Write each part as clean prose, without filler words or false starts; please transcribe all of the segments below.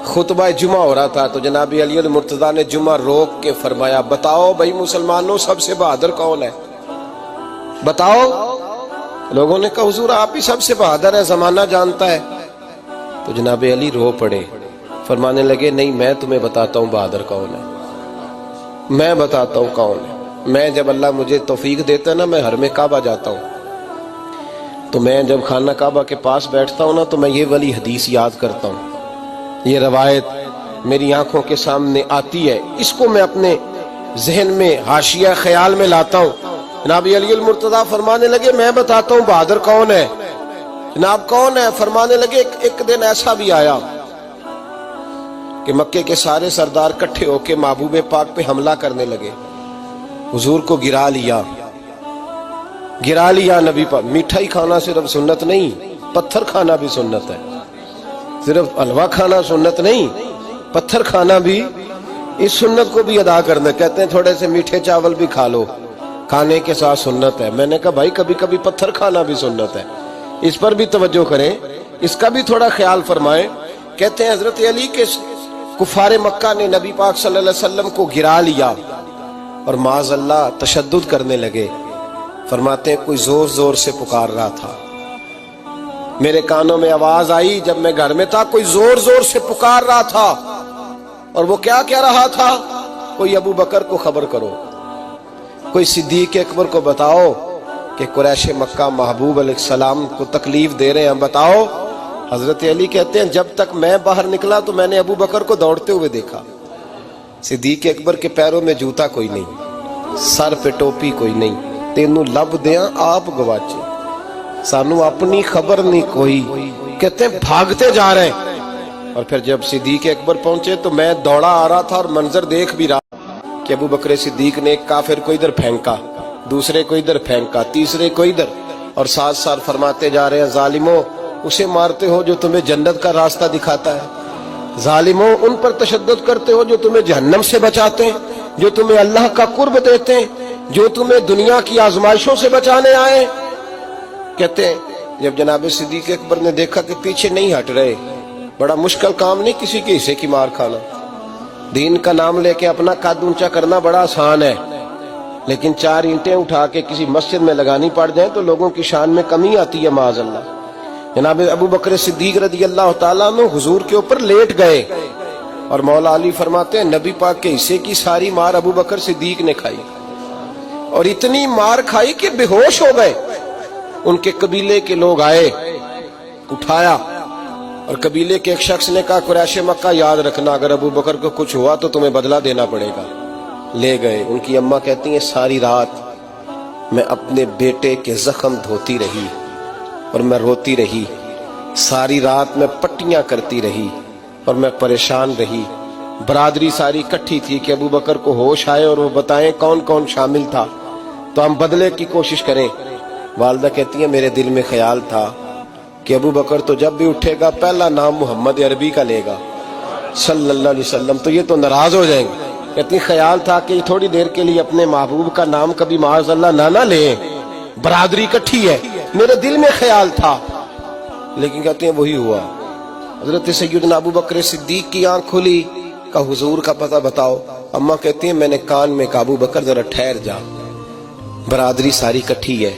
خطبہ جمعہ ہو رہا تھا تو جناب علی المرتضیٰ نے جمعہ روک کے فرمایا بتاؤ بھائی مسلمانوں سب سے بہادر کون ہے؟ بتاؤ۔ لوگوں نے کہا حضور آپ ہی سب سے بہادر ہے، زمانہ جانتا ہے۔ تو جناب علی رو پڑے، فرمانے لگے نہیں میں تمہیں بتاتا ہوں بہادر کون ہے، میں بتاتا ہوں کون ہے۔ میں جب اللہ مجھے توفیق دیتا ہے نا، میں حرم کعبہ جاتا ہوں تو میں جب خانہ کعبہ کے پاس بیٹھتا ہوں نا تو میں یہ والی حدیث یاد کرتا ہوں، یہ روایت میری آنکھوں کے سامنے آتی ہے، اس کو میں اپنے ذہن میں حاشیہ خیال میں لاتا ہوں۔ جناب علی المرتضیٰ فرمانے لگے میں بتاتا ہوں بہادر کون ہے۔ جناب کون ہے؟ فرمانے لگے ایک دن ایسا بھی آیا کہ مکے کے سارے سردار کٹھے ہو کے محبوب پاک پہ حملہ کرنے لگے، حضور کو گرا لیا نبی پاک۔ میٹھا ہی کھانا صرف سنت نہیں، پتھر کھانا بھی سنت ہے، صرف حلوہ کھانا سنت نہیں، پتھر کھانا بھی اس سنت کو بھی ادا کرنا۔ کہتے ہیں تھوڑے سے میٹھے چاول بھی کھا لو، کھانے کے ساتھ سنت ہے۔ میں نے کہا بھائی کبھی کبھی پتھر کھانا بھی سنت ہے، اس پر بھی توجہ کریں، اس کا بھی تھوڑا خیال فرمائیں۔ کہتے ہیں حضرت علی کے کفار مکہ نے نبی پاک صلی اللہ علیہ وسلم کو گرا لیا اور معاذ اللہ تشدد کرنے لگے۔ فرماتے ہیں کوئی زور زور سے پکار رہا تھا، میرے کانوں میں آواز آئی جب میں گھر میں تھا، کوئی زور زور سے پکار رہا تھا، اور وہ کیا کہہ رہا تھا؟ کوئی ابو بکر کو خبر کرو، کوئی صدیق اکبر کو بتاؤ کہ قریش مکہ محبوب علیہ السلام کو تکلیف دے رہے ہیں، بتاؤ۔ حضرت علی کہتے ہیں جب تک میں باہر نکلا تو میں نے ابو بکر کو دوڑتے ہوئے دیکھا، صدیق اکبر کے پیروں میں جوتا کوئی نہیں، سر پہ ٹوپی کوئی نہیں، تینوں لب دیاں آپ گواچے، سانو اپنی خبر نہیں کوئی۔ کہتے ہیں بھاگتے جا رہے ہیں، اور پھر جب صدیق اکبر پہنچے تو میں دوڑا آ رہا تھا اور منظر دیکھ بھی رہا کہ ابو بکر صدیق نے ایک کافر کو ادھر پھینکا، دوسرے کو ادھر پھینکا، تیسرے کو ادھر، اور ساتھ ساتھ فرماتے جا رہے ہیں ظالموں اسے مارتے ہو جو تمہیں جنت کا راستہ دکھاتا ہے، ظالموں ان پر تشدد کرتے ہو جو تمہیں جہنم سے بچاتے ہیں، جو تمہیں اللہ کا قرب دیتے ہیں، جو تمہیں دنیا کی آزمائشوں سے بچانے آئے۔ کہتے ہیں جب جناب صدیق اکبر نے دیکھا کہ پیچھے نہیں ہٹ رہے، بڑا مشکل کام نہیں کسی کے حصے کی مار کھانا، دین کا نام لے کے اپنا قد اونچا کرنا بڑا آسان ہے، لیکن 4 اینٹیں اٹھا کے کسی مسجد میں لگانی پڑ جائیں تو لوگوں کی شان میں کمی آتی ہے معاذ اللہ۔ جناب ابو بکر صدیق رضی اللہ تعالیٰ عنہ حضور کے اوپر لیٹ گئے، اور مولا علی فرماتے ہیں نبی پاک کے حصے کی ساری مار ابو بکر صدیق نے کھائی، اور اتنی مار کھائی کہ بے ہوش ہو گئے۔ ان کے قبیلے کے لوگ آئے، اٹھایا، اور قبیلے کے ایک شخص نے کہا قریش مکہ یاد رکھنا اگر ابو بکر کو کچھ ہوا تو تمہیں بدلہ دینا پڑے گا۔ لے گئے۔ ان کی اماں کہتی ہیں ساری رات میں اپنے بیٹے کے زخم دھوتی رہی اور میں روتی رہی، ساری رات میں پٹیاں کرتی رہی اور میں پریشان رہی۔ برادری ساری کٹھی تھی کہ ابو بکر کو ہوش آئے اور وہ بتائیں کون کون شامل تھا تو ہم بدلے کی کوشش کریں۔ والدہ کہتی ہیں میرے دل میں خیال تھا کہ ابو بکر تو جب بھی اٹھے گا پہلا نام محمد عربی کا لے گا صلی اللہ علیہ وسلم، تو یہ تو ناراض ہو جائیں گے۔ کہتی خیال تھا کہ تھوڑی دیر کے لیے اپنے محبوب کا نام کبھی معاذ اللہ نہ لیں، برادری کٹھی ہے، میرے دل میں خیال تھا، لیکن کہتے ہیں وہی ہوا۔ حضرت سیدنا ابو بکر صدیق کی آنکھ کھلی، کہ حضور کا پتہ بتاؤ۔ اماں کہتی ہیں میں نے کان میں کہا ابو بکر ذرا ٹھہر جا، برادری ساری کٹھی ہے،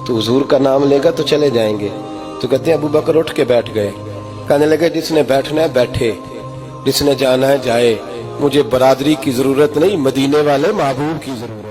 تو حضور کا نام لے گا تو چلے جائیں گے۔ تو کہتے ہیں ابو بکر اٹھ کے بیٹھ گئے، کہنے لگے جس نے بیٹھنا ہے بیٹھے، جس نے جانا ہے جائے، مجھے برادری کی ضرورت نہیں، مدینے والے محبوب کی ضرورت۔